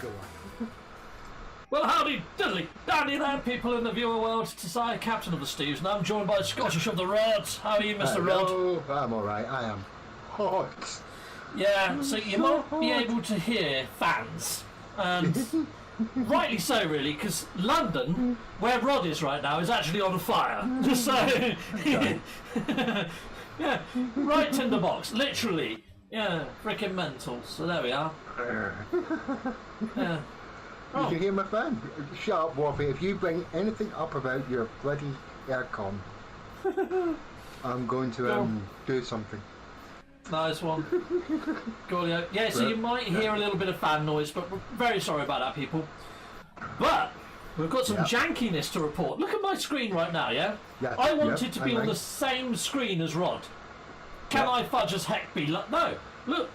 Go on. Well, howdy diddly dandy there, people in the viewer world. It's I, Captain of the Steves, and I'm joined by Scottish of the Rods. How are you, Mr. Rod? Oh, I'm alright, I am hot. Yeah, so you might be able to hear fans, and rightly so, really, because London, where Rod is right now, is actually on fire. So, yeah, right tinderbox, literally. Yeah, freaking mental. So there we are. Yeah. You can hear my fan. Shut up, Waffy. If you bring anything up about your bloody aircon, I'm going to do something. Nice one. Coolio. Yeah, so you might hear a little bit of fan noise, but we're very sorry about that, people. But we've got some jankiness to report. Look at my screen right now, yeah? I want it to be on the same screen as Rod. Can I fudge as heck be like... No. Look,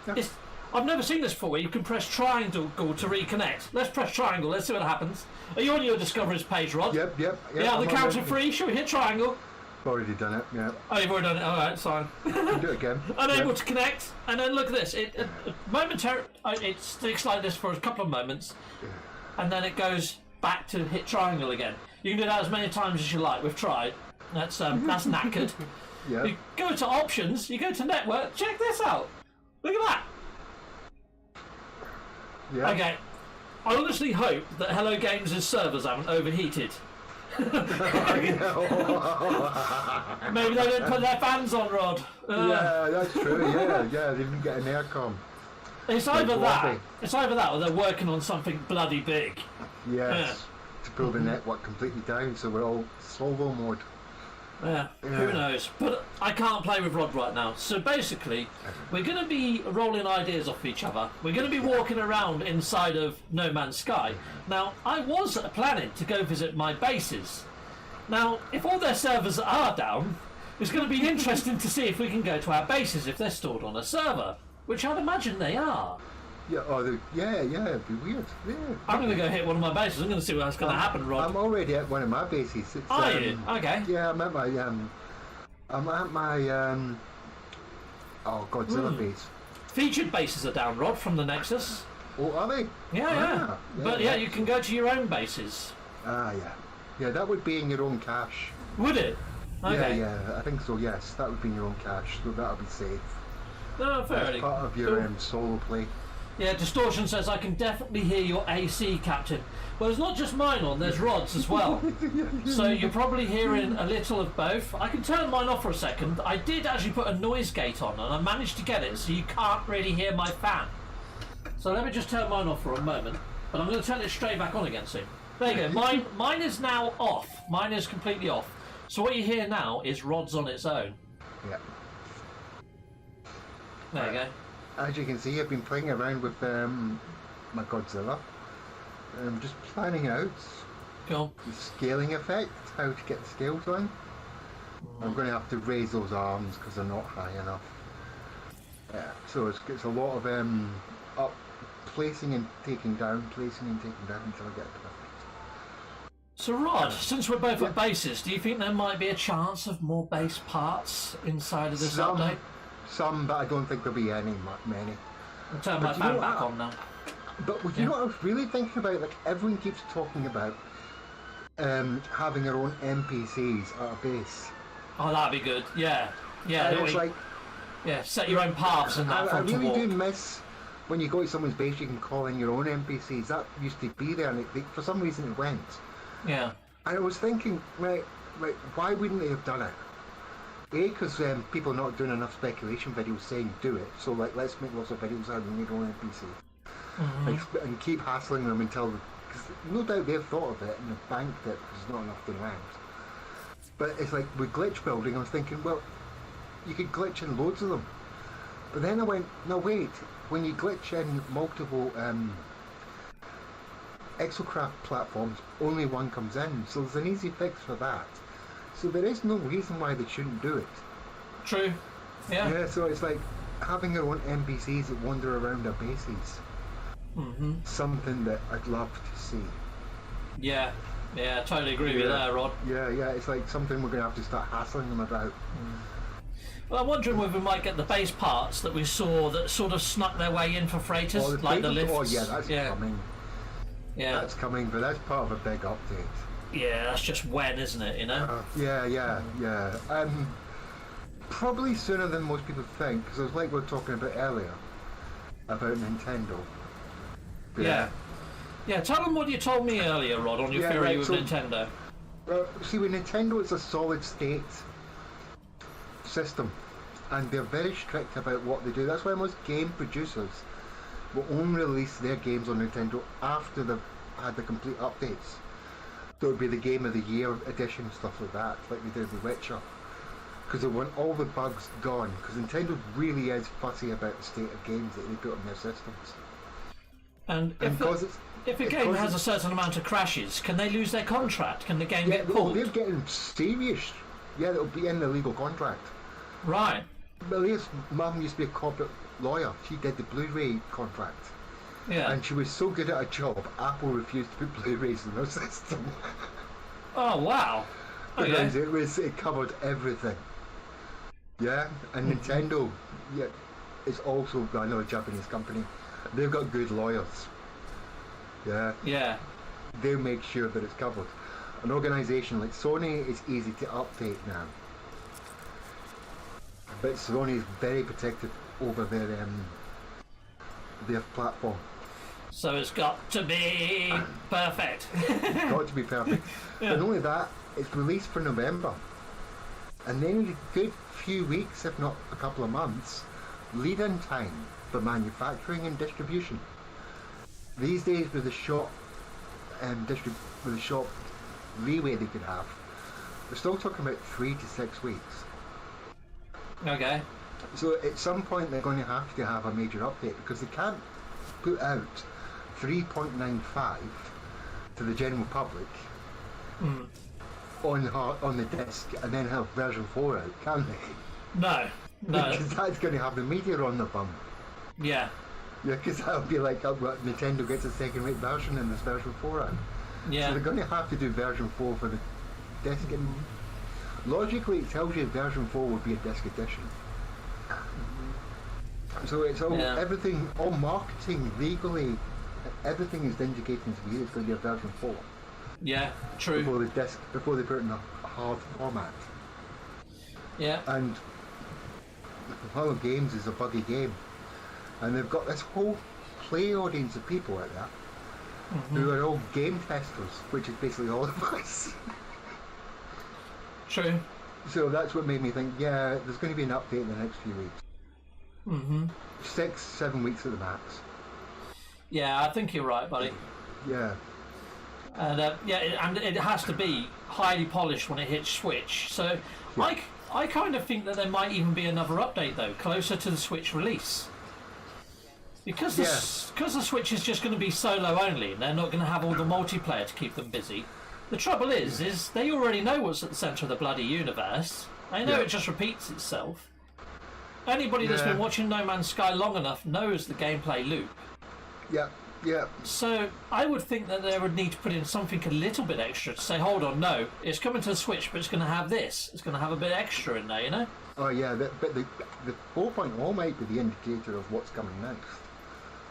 I've never seen this before where you can press triangle to reconnect. Let's press triangle. Let's see what happens. Are you on your Discoveries page, Rod? Yep. Yeah, on the count of 3. Should we hit triangle? Already done it, yeah. Oh, you've already done it. All right, it's fine. Do it again. Unable to connect. And then look at this. It sticks like this for a couple of moments. And then it goes back to hit triangle again. You can do that as many times as you like. We've tried. That's knackered. Yeah. You go to options. You go to network. Check this out. Look at that. Yeah. Okay. I honestly hope that Hello Games' servers haven't overheated. Maybe they didn't put their fans on, Rod. Yeah, that's true. Yeah, they didn't get an aircon. It's either that, or they're working on something bloody big. Yes. To pull the network completely down, so we're all solo mode. Yeah, who knows? But I can't play with Rod right now. So basically, we're going to be rolling ideas off each other. We're going to be walking around inside of No Man's Sky. Now, I was planning to go visit my bases. Now, if all their servers are down, it's going to be interesting to see if we can go to our bases if they're stored on a server, which I'd imagine they are. Yeah, it'd be weird. Yeah. I'm going to go hit one of my bases. I'm going to see what's going to happen, Rod. I'm already at one of my bases. It's, are you? Okay. Yeah, I'm at my Godzilla base. Featured bases are down, Rod, from the Nexus. Oh, are they? Yeah. But you can go to your own bases. Yeah, that would be in your own cache. Would it? Okay. Yeah, I think so. Yes, that would be in your own cache, so that'll be safe. No, fairly. That's part of your solo play. Yeah, Distortion says, I can definitely hear your AC, Captain. Well, it's not just mine on, there's Rod's as well. So you're probably hearing a little of both. I can turn mine off for a second. I did actually put a noise gate on, and I managed to get it so you can't really hear my fan. So let me just turn mine off for a moment, but I'm going to turn it straight back on again soon. There you go. Mine is now off. Mine is completely off. So what you hear now is Rod's on its own. Yeah. There you go. As you can see, I've been playing around with my Godzilla. I'm just planning out the scaling effect, how to get the scales on. I'm going to have to raise those arms because they're not high enough. Yeah, so it's a lot of up, placing and taking down until I get it perfect. So Rod, since we're both at bases, do you think there might be a chance of more base parts inside of this update? Some, but I don't think there'll be many. I'll turn my fan back on now. But you know what I was really thinking about? Like, everyone keeps talking about having their own NPCs at a base. Oh, that'd be good. Yeah. It's like, set your own paths and that. I really do miss when you go to someone's base, you can call in your own NPCs. That used to be there, and for some reason it went. Yeah. And I was thinking, right, why wouldn't they have done it? Because people are not doing enough speculation videos saying do it. So let's make lots of videos having your own NPC. And keep hassling them until, because no doubt they've thought of it and they've banked it because there's not enough to land. But it's like with glitch building, I was thinking, well, you could glitch in loads of them. But then I went, no wait, when you glitch in multiple exocraft platforms, only one comes in. So there's an easy fix for that. So there is no reason why they shouldn't do it. True. Yeah, so it's like having your own NPCs that wander around our bases. Something that I'd love to see. Yeah, I totally agree with you there, Rod. Yeah, it's like something we're going to have to start hassling them about. Well, I'm wondering whether we might get the base parts that we saw that sort of snuck their way in for freighters, like the lifts. Oh yeah, that's coming. Yeah. That's coming, but that's part of a big update. Yeah, that's just when, isn't it? You know. Yeah. Probably sooner than most people think, because it's like we were talking about earlier about Nintendo. Yeah, tell them what you told me earlier, Rod, on your theory with Nintendo. See, with Nintendo, it's a solid state system, and they're very strict about what they do. That's why most game producers will only release their games on Nintendo after they've had the complete updates. So it would be the Game of the Year edition, stuff like that, like they did with Witcher. Because they want all the bugs gone, because Nintendo really is fussy about the state of games that they put on their systems. And if a game has a certain amount of crashes, can they lose their contract? Can the game get pulled? They're getting serious. Yeah, it'll be in the legal contract. Right. Maria's mum used to be a corporate lawyer. She did the Blu-ray contract. Yeah. And she was so good at her job, Apple refused to put Blu-rays in their system. Oh, wow. Because it covered everything. Yeah, and Nintendo, is also another Japanese company. They've got good lawyers. Yeah. They make sure that it's covered. An organisation like Sony is easy to update now, but Sony is very protective over their platform. So it's got to be perfect. It's got to be perfect. Yeah. Not only that, it's released for November, and then a good few weeks, if not a couple of months, lead-in time for manufacturing and distribution. These days, with the short leeway they could have, we're still talking about 3 to 6 weeks. Okay. So at some point they're going to have a major update, because they can't put out 3.95 to the general public on the disc and then have version 4 out, can they? No. Because that's going to have the media on the bum. Yeah. Yeah, because that'll be like Nintendo gets a second-rate version and there's version 4 out. Yeah. So they're going to have to do version 4 for the disc. And logically, it tells you version 4 would be a disc edition. So it's all everything, all marketing legally, everything is indicating to me it's going to be a version 4. Yeah, true. Before they put it in a hard format. Yeah. And Hollow Games is a buggy game, and they've got this whole play audience of people out there who are all game testers, which is basically all of us. True. So that's what made me think, there's going to be an update in the next few weeks. 6-7 weeks at the max. Yeah, I think you're right, buddy. Yeah. And and it has to be highly polished when it hits Switch. So I kind of think that there might even be another update though, closer to the Switch release. Because the Switch is just going to be solo only, and they're not going to have all the multiplayer to keep them busy. The trouble is they already know what's at the centre of the bloody universe. They know it just repeats itself. Anybody that's been watching No Man's Sky long enough knows the gameplay loop. Yeah. So I would think that they would need to put in something a little bit extra to say, hold on, no, it's coming to the Switch, but it's going to have this. It's going to have a bit extra in there, you know? Oh yeah, but the 4.0 might be the indicator of what's coming next.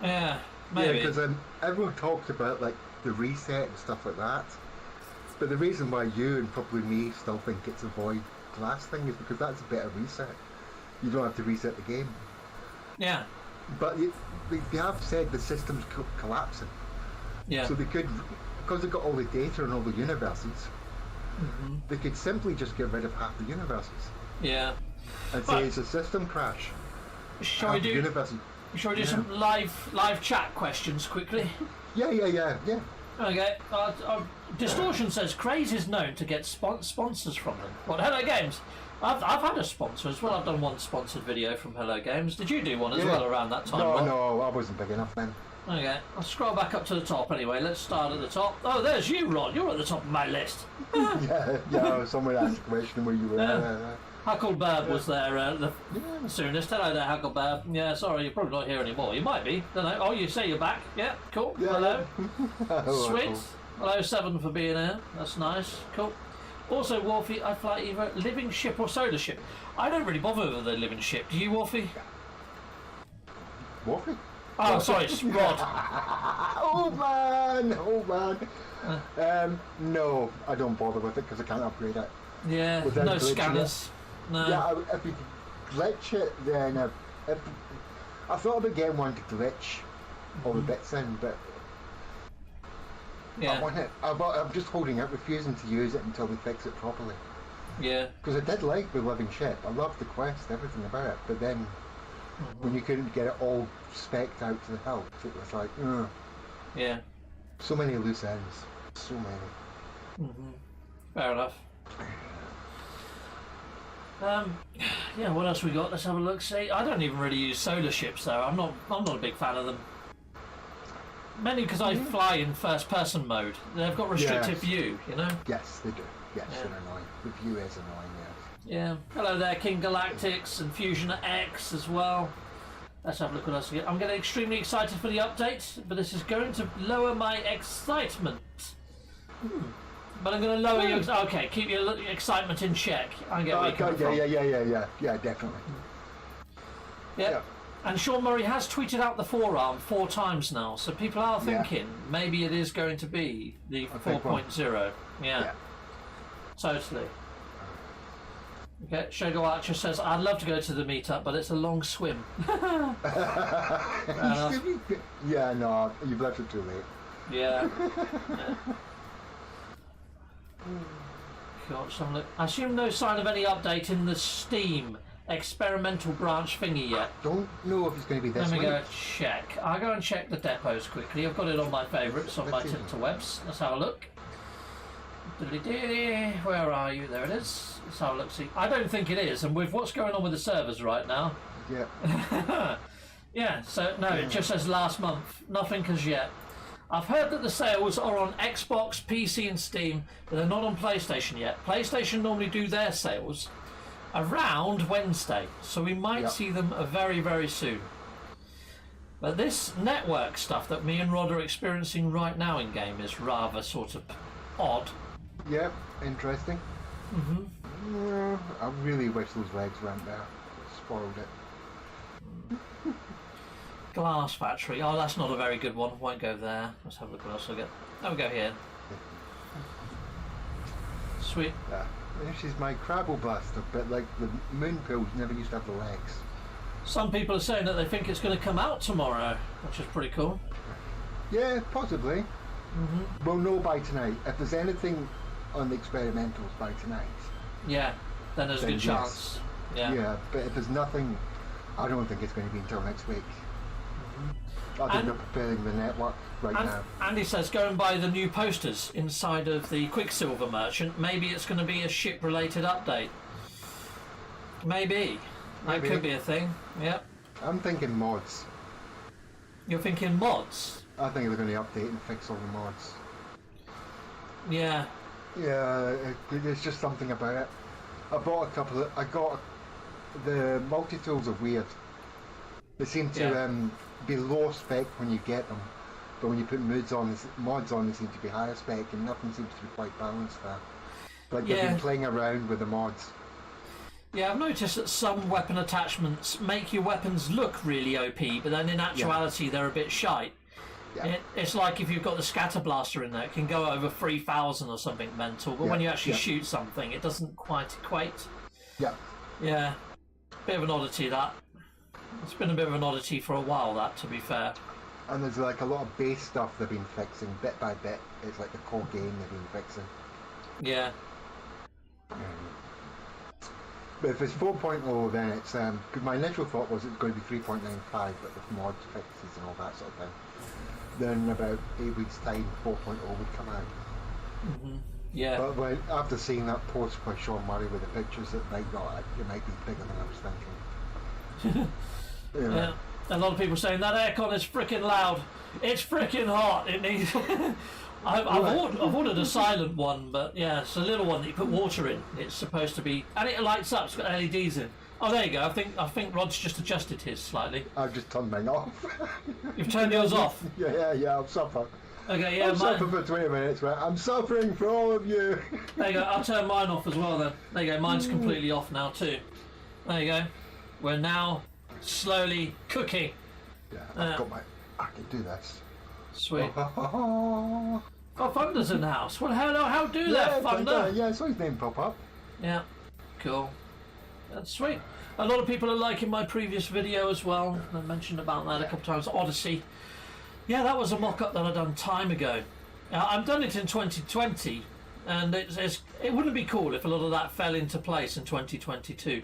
Yeah, maybe. Yeah, because everyone talks about like the reset and stuff like that. But the reason why you and probably me still think it's a void glass thing is because that's a better reset. You don't have to reset the game. Yeah. But they have said the system's collapsing. Yeah. So they could, because they've got all the data and all the universes, they could simply just get rid of half the universes. Yeah. And say it's a system crash. Shall we do some live chat questions quickly? Yeah. Okay. Distortion says Craze is known to get sponsors from them. What, Hello Games? I've had a sponsor as well. I've done one sponsored video from Hello Games. Did you do one as well around that time? No, I wasn't big enough then. Okay, I'll scroll back up to the top anyway. Let's start at the top. Oh, there's you, Rod. You're at the top of my list. Someone asked a question where you were. Huckleberg was there, the soonest. Hello there, Huckleberg. Yeah, sorry, you're probably not here anymore. You might be. Don't know. Oh, you say you're back. Yeah, cool. Hello. Sweet. Cool. Hello, Seven, for being here. That's nice. Cool. Also, Wolfie, I fly either living ship or solar ship. I don't really bother with the living ship. Do you, Wolfie? Wolfie? Oh, sorry, Rod. Oh man. No, I don't bother with it because I can't upgrade it. Yeah, Without no glitching scanners. No. Yeah, if you glitch it, then I thought about getting one to glitch all the bits in, but Yeah. I want it. I'm just holding out, refusing to use it until they fix it properly. Yeah. Because I did like the living ship. I loved the quest, everything about it. But then, when you couldn't get it all spec'd out to the hilt, it was like, ugh. Yeah. So many loose ends. So many. Fair enough. Yeah, what else we got? Let's have a look. See, I don't even really use solar ships though. I'm not a big fan of them. Mainly because I fly in first-person mode. They've got restricted view, you know. Yes, they do. Yes, they're annoying. The view is annoying. Yes. Yeah. Hello there, King Galactics and Fusion X as well. Let's have a look what else we get. I'm getting extremely excited for the update, but this is going to lower my excitement. But I'm going to lower your... Okay, keep your excitement in check. I get where you're coming from. Yeah, definitely. Yep. And Sean Murray has tweeted out the forearm 4 times now, so people are thinking maybe it is going to be the 4.0. Yeah. Totally. Okay, Shogo Archer says, I'd love to go to the meetup, but it's a long swim. Yeah, no, you've left it too late. Yeah. Gosh, I assume no sign of any update in the Steam experimental branch thingy yet. Don't know if it's going to be this Let me week. go check. I'll go and check the depots quickly. I've got it on my favourites on my interwebs. Let's have a look. Where are you? There it is. Let's have a look. See, I don't think it is, and with what's going on with the servers right now. Yeah. Yeah. So no, it just says last month. Nothing as yet. I've heard that the sales are on Xbox, PC, and Steam, but they're not on PlayStation yet. PlayStation normally do their sales around Wednesday, so we might see them very, very soon. But this network stuff that me and Rod are experiencing right now in game is rather sort of odd. Yep, interesting. I really wish those legs weren't there. Spoiled it. Glass factory. Oh, that's not a very good one. Won't go there. Let's have a look what else I get. Oh, we go here. Sweet. Yeah. This is my Crabble Buster, but like the moon pills never used to have the legs. Some people are saying that they think it's going to come out tomorrow, which is pretty cool. Yeah, possibly. We'll know by tonight. If there's anything on the experimentals by tonight. Yeah, then there's a good chance. Yeah, but if there's nothing, I don't think it's going to be until next week. I think they're preparing the network right now. Andy says go and buy the new posters inside of the Quicksilver Merchant. Maybe it's going to be a ship-related update. Maybe. That could be a thing. Yep. I'm thinking mods. You're thinking mods? I think they're going to update and fix all the mods. Yeah. Yeah, there's just something about it. I got the multi-tools are weird. They seem to be low spec when you get them, but when you put mods on, they seem to be higher spec, and nothing seems to be quite balanced there. Like they've been playing around with the mods. Yeah, I've noticed that some weapon attachments make your weapons look really OP, but then in actuality they're a bit shite. Yeah. It's like if you've got the scatter blaster in there, it can go over 3,000 or something mental, but when you actually shoot something, it doesn't quite equate. Yeah. Yeah. Bit of an oddity, that. It's been a bit of an oddity for a while, that, to be fair. And there's like a lot of base stuff they've been fixing, bit by bit. It's like the core game they've been fixing. Yeah. But if it's 4.0, then it's... cause my initial thought was it's going to be 3.95, but with mod fixes and all that sort of thing. Then in about 8 weeks' time, 4.0 would come out. Yeah. But after seeing that post by Sean Murray with the pictures, it might be bigger than I was thinking. Yeah. A lot of people saying that aircon is freaking loud. It's freaking hot. It needs. I've ordered a silent one, but yeah, it's a little one that you put water in. It's supposed to be, and it lights up. It's got LEDs in. Oh, there you go. I think Rod's just adjusted his slightly. I've just turned mine off. You've turned yours off. Yeah. I'll suffer. Okay, yeah. I'll suffer for 20 minutes. Right? I'm suffering for all of you. There you go. I'll turn mine off as well then. There you go. Mine's completely off now too. There you go. We're now slowly cooking. Yeah, I've got my... I can do this. Sweet. Oh, Thunder's in the house. Well, how do that, Thunder? Yeah, I saw his name pop up. Yeah, cool. That's sweet. A lot of people are liking my previous video as well. I mentioned about that a couple times. Odyssey. Yeah, that was a mock-up that I'd done time ago. I've done it in 2020, and it wouldn't be cool if a lot of that fell into place in 2022.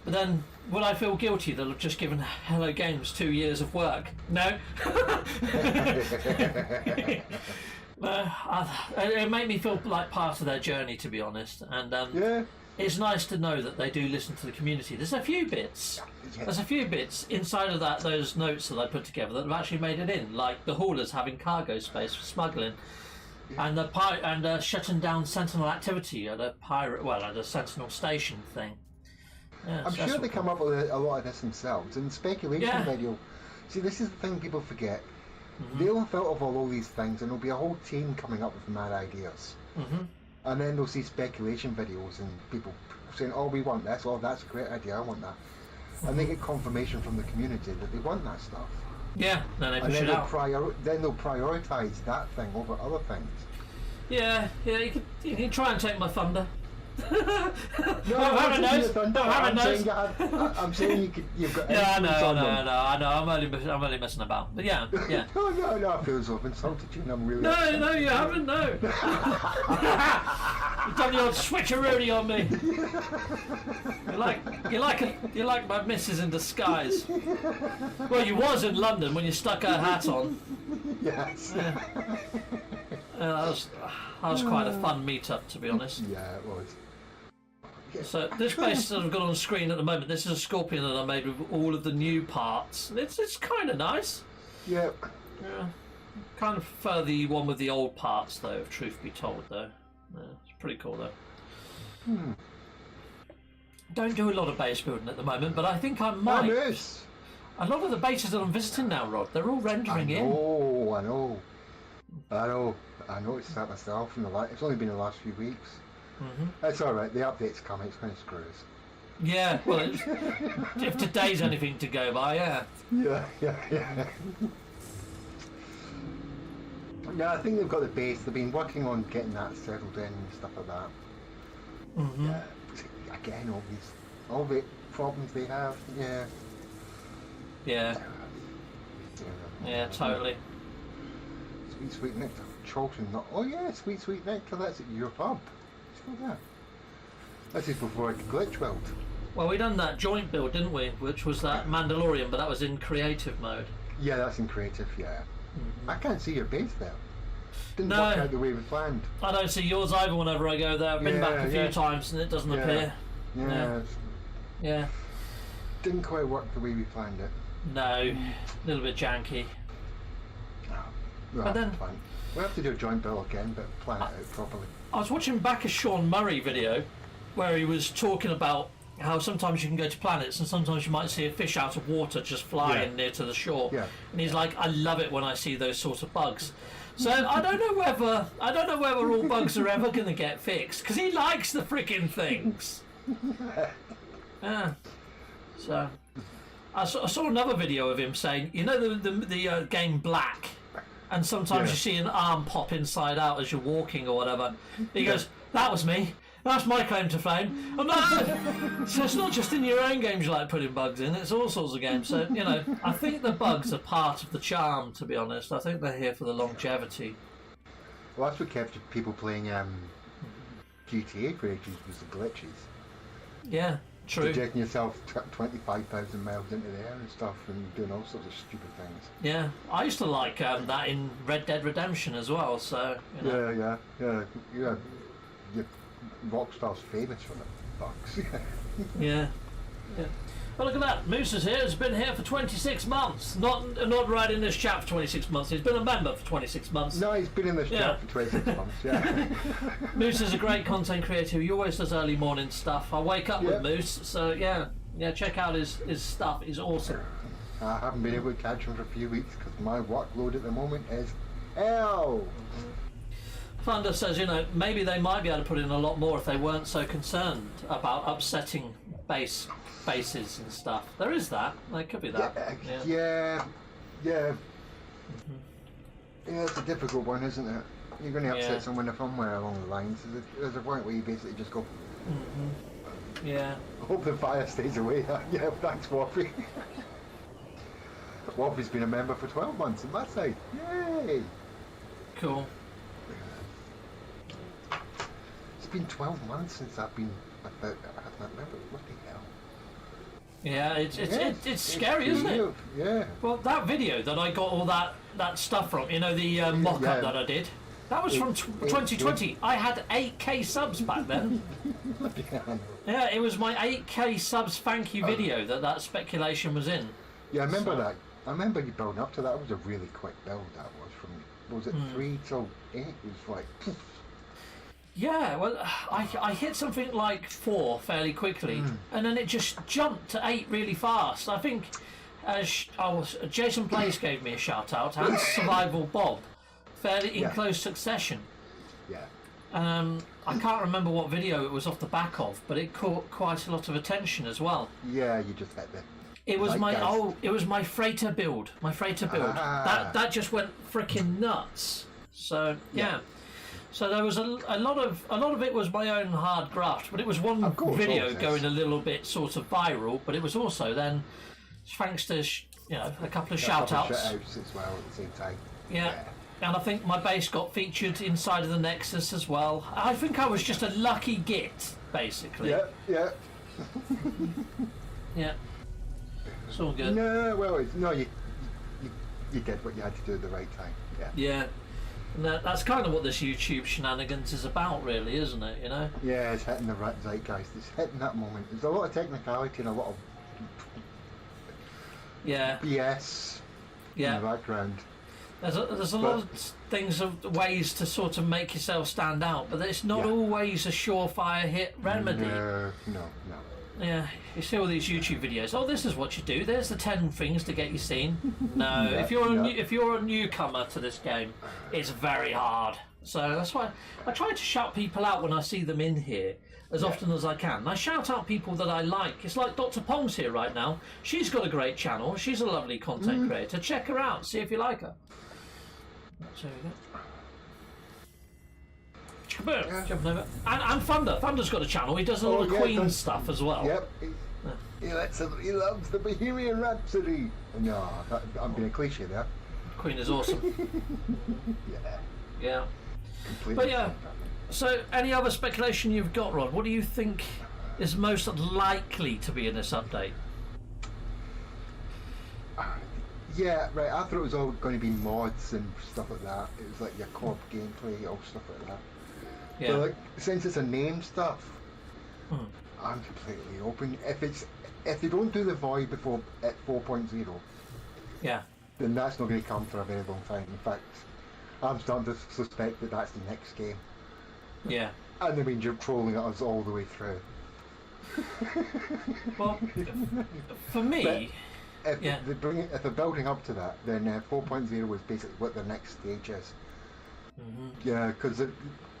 But then, will I feel guilty that I've just given Hello Games 2 years of work? No. It made me feel like part of their journey, to be honest. And it's nice to know that they do listen to the community. There's a few bits. There's a few bits inside of those notes that I put together that have actually made it in, like the haulers having cargo space for smuggling, and the shutting down Sentinel activity at a Sentinel station thing. Yeah, I'm sure they come up with a lot of this themselves. And speculation video. See, this is the thing people forget. They'll have thought of all these things, and there'll be a whole team coming up with mad ideas. And then they'll see speculation videos and people saying, "Oh, we want this. Oh, that's a great idea. I want that." And they get confirmation from the community that they want that stuff. Yeah, then they push it out. Then they'll prioritise that thing over other things. Yeah, you can try and take my thunder. No, I'm saying you've got. Yeah, I know. I'm only messing about. But yeah. No, I feel so insulted you, and I'm really. No, you haven't. No. You've done the old switcheroonie on me. You like my missus in disguise. Well, you was in London when you stuck her hat on. Yes. That was quite a fun meet-up, to be honest. Yeah, it was. So this base that I've got on screen at the moment, this is a Scorpion that I made with all of the new parts. It's kind of nice. Yeah. Kind of prefer the one with the old parts, though, if truth be told, though. Yeah, it's pretty cool, though. Don't do a lot of base building at the moment, but I think I might. A lot of the bases that I'm visiting now, Rod, they're all rendering in. Oh, I know. I noticed that myself. It's only been the last few weeks. It's all right. The update's coming. It's going to screw us. Yeah. Well, if today's anything to go by, yeah. Yeah. Yeah, I think they've got the base. They've been working on getting that settled in and stuff like that. Again, all the problems they have. Yeah, totally. Sweet nectar, Charlton. Sweet nectar. That's at your pub. Yeah. This is before I glitch weld. Well, we done that joint build, didn't we? Which was that Mandalorian, but that was in creative mode. Yeah, that's in creative. Yeah. I can't see your base there. Didn't work out the way we planned. I don't see yours either whenever I go there. I've been back a few times and it doesn't appear. Yeah. Didn't quite work the way we planned it. No, a little bit janky. But then we'll have to do a joint build again, but plan it out properly. I was watching back a Sean Murray video where he was talking about how sometimes you can go to planets and sometimes you might see a fish out of water just flying near to the shore. Yeah. And he's like, I love it when I see those sorts of bugs. So I don't know whether all bugs are ever going to get fixed because he likes the freaking things. So I saw another video of him saying, you know the game Black. And sometimes you see an arm pop inside out as you're walking or whatever. He goes, that was me. That's my claim to fame. So it's not just in your own games you like putting bugs in, it's all sorts of games. So, I think the bugs are part of the charm, to be honest. I think they're here for the longevity. Well, that's what kept people playing GTA for ages, was the glitches. Yeah. True. Projecting yourself 25,000 miles into the air and stuff and doing all sorts of stupid things. Yeah, I used to like that in Red Dead Redemption as well, so... Yeah. Rockstar's famous for the bugs. Yeah. Well, look at that. Moose is here. Has been here for 26 months. Not right in this chat for 26 months. He's been a member for 26 months. No, he's been in this chat for 26 months, yeah. Moose is a great content creator. He always does early morning stuff. I wake up with Moose, so yeah, check out his stuff. He's awesome. I haven't been able to catch him for a few weeks because my workload at the moment is hell. Thunder says, maybe they might be able to put in a lot more if they weren't so concerned about upsetting bases and stuff. There is that. There could be that. Yeah. Yeah, it's a difficult one, isn't it? You're going to upset someone somewhere along the lines. There's a point where you basically just go, Yeah. hope the fire stays away. Yeah, thanks, Waffy. Waffy's been a member for 12 months on my side. Yay! Cool. It's been 12 months since I've been a member. What the hell? Yeah, it's scary, isn't it? Yeah. Well, that video that I got all that stuff from, you know, the mock-up that I did, that was from 2020. I had 8k subs back then. Yeah, it was my 8k subs thank you video that speculation was in. Yeah, I remember that. I remember you building up to that. It was a really quick build, that was. From 3 till 8? It was like, poof. Yeah, well, I hit something like 4 fairly quickly, and then it just jumped to 8 really fast. I think Jason Blaze gave me a shout out, and Survival Bob, fairly in close succession. Yeah. I can't remember what video it was off the back of, but it caught quite a lot of attention as well. Yeah, you just hit the. It was my freighter build. My freighter build. That just went freaking nuts. So yeah. So there was a lot of it was my own hard graft, but it was one video going a little bit sort of viral. But it was also then thanks to a couple of shout outs as well at the same time. Yeah. And I think my base got featured inside of the Nexus as well. I think I was just a lucky git, basically. Yeah. Yeah. It's all good. No, well, you did what you had to do at the right time. Yeah. Yeah. And that's kind of what this YouTube shenanigans is about, really, isn't it? You know? Yeah, it's hitting the right zeitgeist. It's hitting that moment. There's a lot of technicality and a lot of BS in the background. There's a lot of things, ways to sort of make yourself stand out, but it's not always a surefire hit remedy. No. Yeah, you see all these YouTube videos. Oh, this is what you do. There's the 10 things to get you seen. No, if you're a newcomer to this game, it's very hard. So that's why I try to shout people out when I see them in here as often as I can. And I shout out people that I like. It's like Dr. Pong's here right now. She's got a great channel. She's a lovely content creator. Check her out. See if you like her. So we go. Jumping over. And Thunder. Thunder's got a channel. He does a lot of Queen stuff as well. Yep. He loves the Bohemian Rhapsody. No, I'm being a cliche there. Queen is awesome. Yeah. Completely. But yeah. So, any other speculation you've got, Rod? What do you think is most likely to be in this update? Yeah, right. I thought it was all going to be mods and stuff like that. It was like your co-op gameplay, all stuff like that. Yeah. But like, since it's a name stuff, I'm completely open. If they don't do the Void before at 4.0, then that's not going to come for a very long time. In fact, I'm starting to suspect that that's the next game. Yeah. And they've been trolling at us all the way through. Well, for me, if they're building up to that, then 4.0 is basically what the next stage is. Yeah, because they're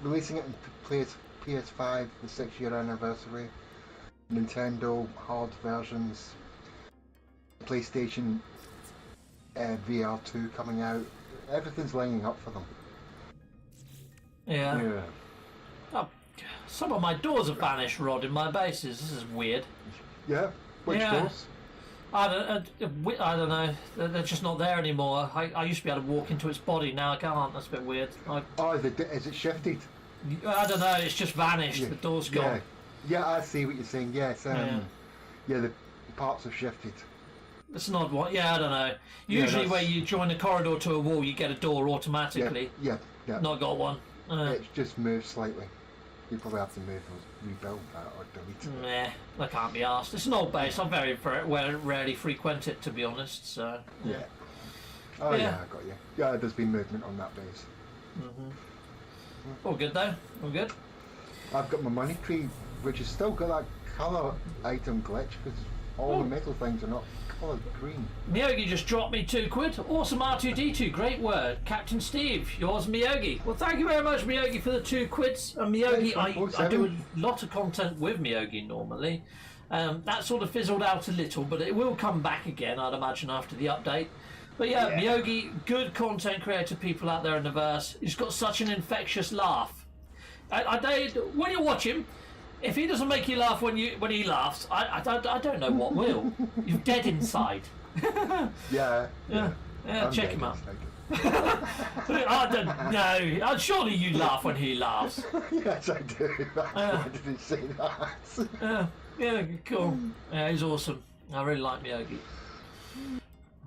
releasing it in PS5, the 6-year anniversary, Nintendo hard versions, PlayStation VR2 coming out. Everything's lining up for them. Yeah. Oh, some of my doors have vanished, Rod, in my bases. This is weird. Yeah? Which doors? I don't know. They're just not there anymore. I used to be able to walk into its body. Now I can't. That's a bit weird. Is it shifted? I don't know. It's just vanished. The door's gone. Yeah, I see what you're saying. Yes. The parts have shifted. It's an odd one. Yeah, I don't know. Usually where you join a corridor to a wall, you get a door automatically. Yeah. Not got one. It's just moved slightly. You probably have to rebuild that or delete it. I can't be asked. It's an old base. I very rarely frequent it, to be honest. So yeah. I got you. Yeah, there's been movement on that base. All good though. All good. I've got my money tree, which has still got that colour item glitch because all the metal things are not coloured green. Miyogi just dropped me £2. Awesome R2D2, great word. Captain Steve, yours Miyogi. Well, thank you very much, Miyogi, for the £2. And Miyogi, I do a lot of content with Miyogi normally. That sort of fizzled out a little, but it will come back again, I'd imagine, after the update. But yeah, Myogi, good content creator, people out there in the verse. He's got such an infectious laugh. When you watch him, if he doesn't make you laugh when he laughs, I don't know what will. You're dead inside. Yeah. Check him out. I don't know. Surely you laugh when he laughs. Yes, I do. I didn't say that. Yeah, cool. Yeah, he's awesome. I really like Myogi.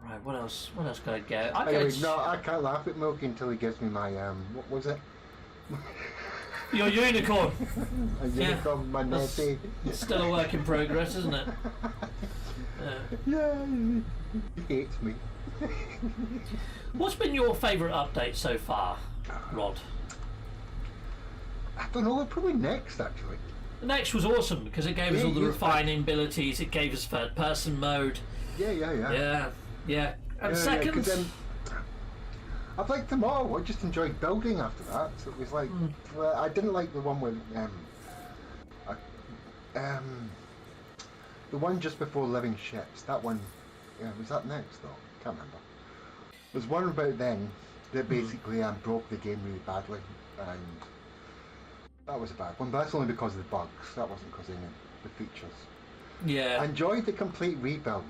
Right, what else? What else can I get? No, I can't laugh at Milky until he gives me my what was it? Your unicorn. A unicorn, my Nessie. Still a work in progress, isn't it? Yeah, he hates me. What's been your favourite update so far, Rod? I don't know, probably next actually. The next was awesome because it gave us all the refining abilities, it gave us third person mode. Yeah. And second... I've liked them all, I just enjoyed building after that, so it was like, I didn't like the one with, the one just before Living Ships, that one, was that next though? Can't remember. There's one about then that basically broke the game really badly, and that was a bad one, but that's only because of the bugs, that wasn't because of the features. Yeah. I enjoyed the complete rebuild,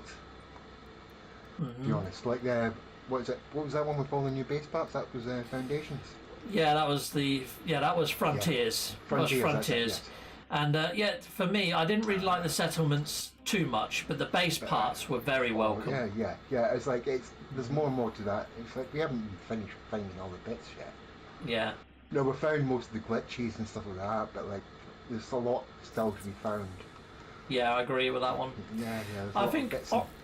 to be honest, like what was that one with all the new base parts? That was Foundations. Yeah, that was Frontiers. Yeah. Frontiers. Yes. And for me, I didn't really like the settlements too much, but the base parts were very welcome. Yeah. It's like there's more and more to that. It's like we haven't finished finding all the bits yet. Yeah. No, we found most of the glitches and stuff like that, but like there's a lot still to be found. Yeah, I agree with that one. Yeah. I think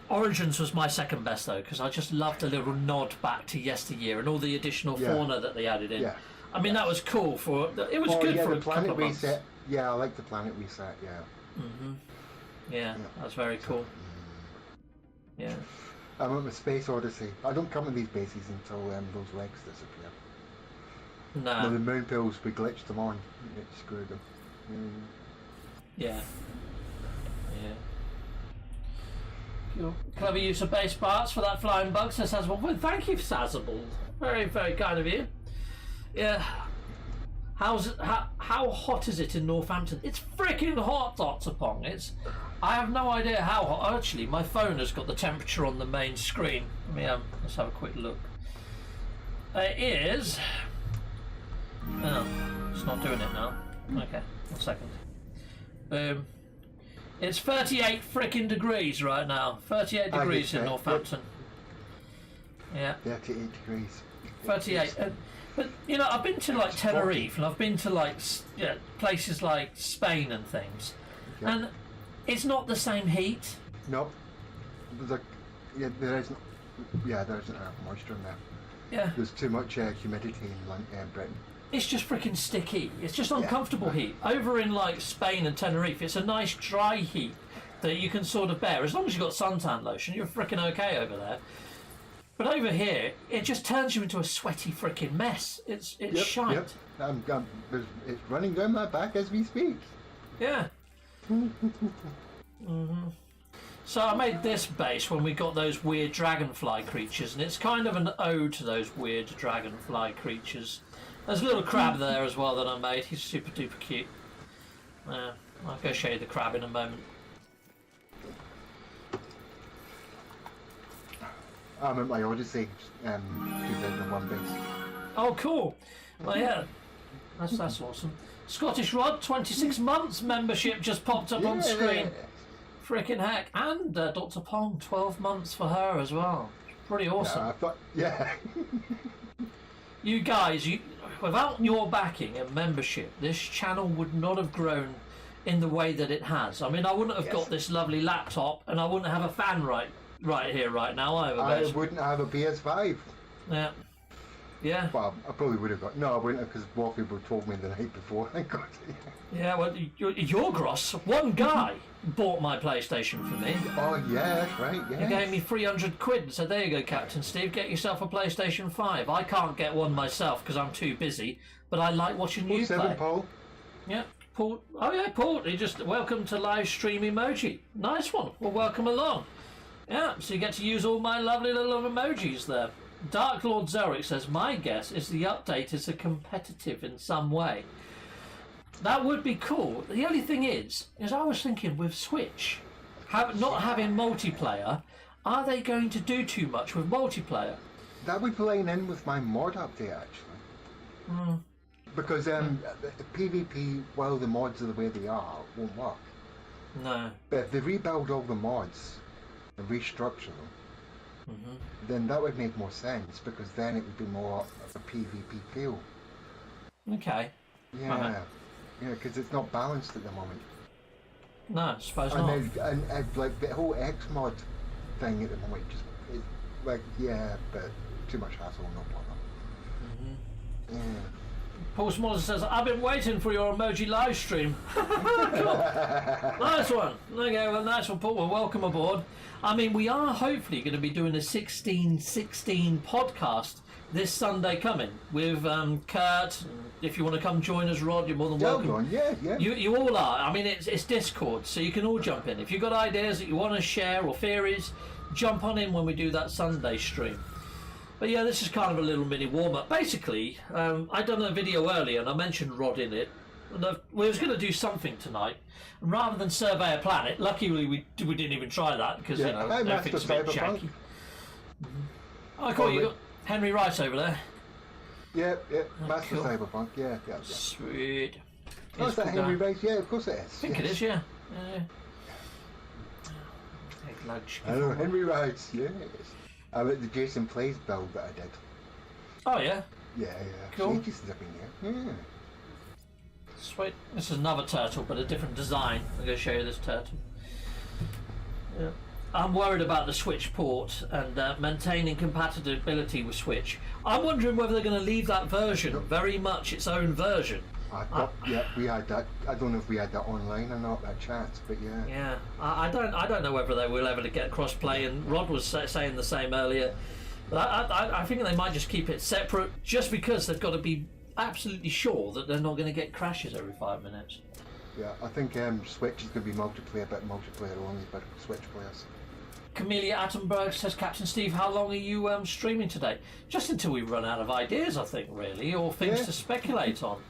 Origins was my second best though, because I just loved a little nod back to yesteryear and all the additional fauna that they added in. Yeah. I mean, that was cool it was good for a couple of months. Reset. Yeah, I like the planet reset. Yeah. Yeah, that's very cool. Yeah. I went with Space Odyssey. I don't come to these bases until those legs disappear. No. The moon pills, we glitched them on. It screwed them. Yeah. Cool. Clever use of base parts for that flying bug, says Sazable. Well, thank you, Sazable. Very, very kind of you. Yeah. How hot is it in Northampton? It's freaking hot, Dr. Pong. I have no idea how hot. Actually, my phone has got the temperature on the main screen. Let me let's have a quick look. It is. Oh, it's not doing it now. Okay, 1 second. It's 38 freaking degrees right now. 38 degrees in Northampton. Yeah. 38 degrees. 38. But you know, I've been to like Tenerife and I've been to like places like Spain and things, and it's not the same heat. Nope. There isn't enough moisture in there. Yeah. There's too much humidity in Britain. It's just freaking sticky. It's just uncomfortable heat. Over in like Spain and Tenerife, it's a nice dry heat that you can sort of bear. As long as you've got suntan lotion, you're freaking okay over there. But over here, it just turns you into a sweaty freaking mess. It's shite. Yep. It's running down my back as we speak. Yeah. So I made this base when we got those weird dragonfly creatures, and it's kind of an ode to those weird dragonfly creatures. There's a little crab there as well that I made. He's super duper cute. I'll go show you the crab in a moment. I'm at my Odyssey 2001 base. Oh, cool. Well, yeah, that's awesome. Scottish Rod, 26 months membership just popped up on screen. Frickin' heck. And Dr. Pong, 12 months for her as well. Pretty awesome. You guys, without your backing and membership, this channel would not have grown in the way that it has. I mean, I wouldn't have got this lovely laptop, and I wouldn't have a fan right here, right now either. I wouldn't have a PS5. Yeah. Well, I probably would have got. No, I wouldn't have, because Wallpaper told me the night before I got it. Yeah, well, your gross. One guy bought my PlayStation for me. Oh, yeah, that's right, yeah. He gave me 300 quid and said, there you go, Captain Steve, get yourself a PlayStation 5. I can't get one myself because I'm too busy, but I like watching you play. Paul. Yeah. Paul. Oh yeah, Paul. He just welcome to live stream emoji. Nice one. Well, welcome along. Yeah, so you get to use all my lovely little emojis there. Dark Lord Zeric says, my guess is the update is a competitive in some way. That would be cool. The only thing is I was thinking with Switch, not having multiplayer, are they going to do too much with multiplayer? That would be playing in with my mod update, actually. Because the PvP, while the mods are the way they are, won't work. No. But if they rebuild all the mods and restructure them, then that would make more sense, because then it would be more of a PvP feel. Okay. Yeah. Yeah, because it's not balanced at the moment. No, I suppose and not. And like the whole X mod thing at the moment, just like, yeah, but too much hassle, no bother. Yeah. Paul Smaller says, I've been waiting for your emoji live stream. Cool. Nice one. Okay, well, nice one, Paul. Well, welcome aboard. I mean, we are hopefully going to be doing a 1616 podcast this Sunday coming with Kurt. If you want to come join us, Rod, you're more than welcome. Yeah. You all are. I mean, it's Discord, so you can all jump in. If you've got ideas that you want to share or theories, jump on in when we do that Sunday stream. But yeah, this is kind of a little mini warm-up. Basically, I'd done a video earlier and I mentioned Rod in it. And we was going to do something tonight. And rather than survey a planet, luckily we didn't even try that because, you know, everything's a bit janky. Oh, cool, you got Henry Rice over there. Yeah, Master Cyberpunk, yeah. Sweet. Oh, is that Henry Rice? Yeah, of course it is. I think it is, yeah. I know, Henry Rice, yes. I like the Jason Plays build that I did. Oh, yeah? Yeah. Cool. Jason's up in here. Yeah. Sweet. This is another turtle, but a different design. I'm going to show you this turtle. Yeah. I'm worried about the Switch port and maintaining compatibility with Switch. I'm wondering whether they're going to leave that version very much its own version. Yeah, we had that. I don't know if we had that online or not, that chat, but yeah. Yeah, I don't know whether they will ever get cross-play, and Rod was saying the same earlier. But I think they might just keep it separate, just because they've got to be absolutely sure that they're not going to get crashes every 5 minutes. Yeah, I think Switch is going to be multiplayer, but multiplayer only, but Switch players. Camellia Attenberg says, Captain Steve, how long are you streaming today? Just until we run out of ideas, I think, really, or things to speculate on.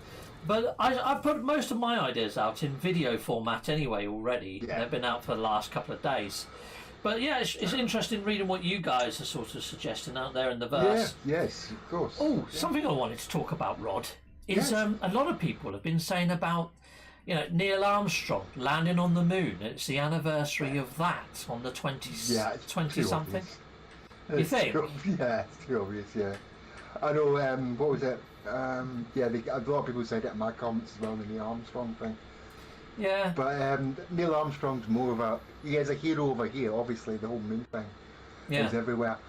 But I've put most of my ideas out in video format anyway already. Yeah. They've been out for the last couple of days. But yeah, it's interesting reading what you guys are sort of suggesting out there in the verse. Yeah, yes, of course. Oh, something I wanted to talk about, Rod, is a lot of people have been saying about, you know, Neil Armstrong landing on the moon. It's the anniversary of that on the 20-something. You think? Yeah, it's too obvious, yeah. I know, what was it? A lot of people said it in my comments as well, in the Armstrong thing. Yeah. But Neil Armstrong's more of he is a hero over here, obviously, the whole moon thing is everywhere.